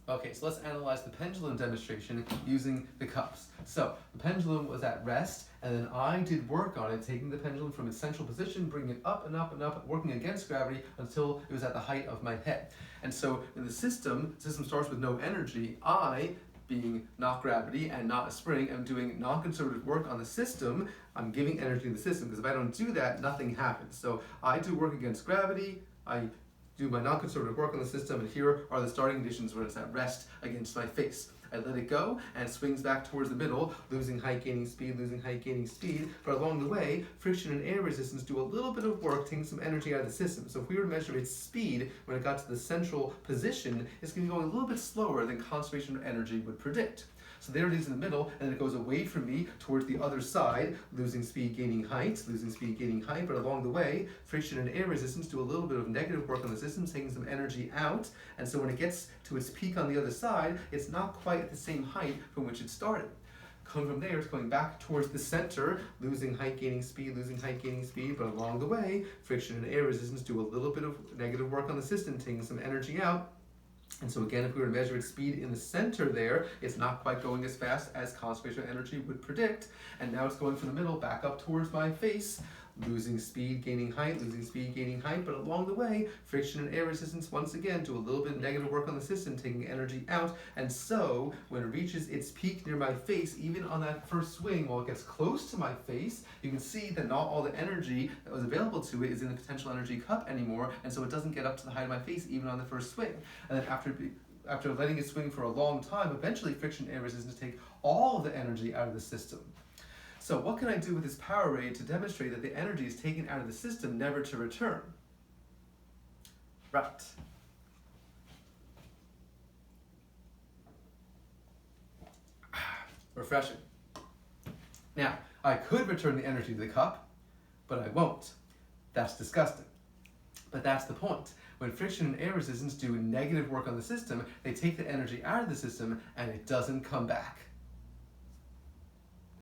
Okay, so let's analyze the pendulum demonstration using the cups. So the pendulum was at rest, and then I did work on it, taking the pendulum from its central position, bringing it up and up and up, working against gravity until it was at the height of my head. And so in the system starts with no energy. I, being not gravity and not a spring, I'm doing non-conservative work on the system. I'm giving energy to the system, because if I don't do that, nothing happens. So I do work against gravity, I do my non-conservative work on the system, and here are the starting conditions when it's at rest against my face. I let it go, and it swings back towards the middle, losing height, gaining speed, losing height, gaining speed. But along the way, friction and air resistance do a little bit of work, taking some energy out of the system. So if we were to measure its speed when it got to the central position, it's going to be going a little bit slower than conservation of energy would predict. So there it is in the middle, and then it goes away from me towards the other side, losing speed, gaining height, losing speed, gaining height. But along the way, friction and air resistance do a little bit of negative work on the system, taking some energy out. And so when it gets to its peak on the other side, it's not quite at the same height from which it started. Coming from there, it's going back towards the center, losing height, gaining speed, losing height, gaining speed. But along the way, friction and air resistance do a little bit of negative work on the system, taking some energy out. And so again, if we were to measure its speed in the center there, it's not quite going as fast as conservation of energy would predict. And now it's going from the middle back up towards my face, losing speed, gaining height, losing speed, gaining height. But along the way, friction and air resistance once again do a little bit of negative work on the system, taking energy out. And so when it reaches its peak near my face, even on that first swing, while it gets close to my face, you can see that not all the energy that was available to it is in the potential energy cup anymore, and so it doesn't get up to the height of my face even on the first swing. And then after letting it swing for a long time, eventually friction and air resistance take all of the energy out of the system. So what can I do with this power ray to demonstrate that the energy is taken out of the system, never to return? Right. Refreshing. Now, I could return the energy to the cup, but I won't. That's disgusting. But that's the point. When friction and air resistance do negative work on the system, they take the energy out of the system and it doesn't come back.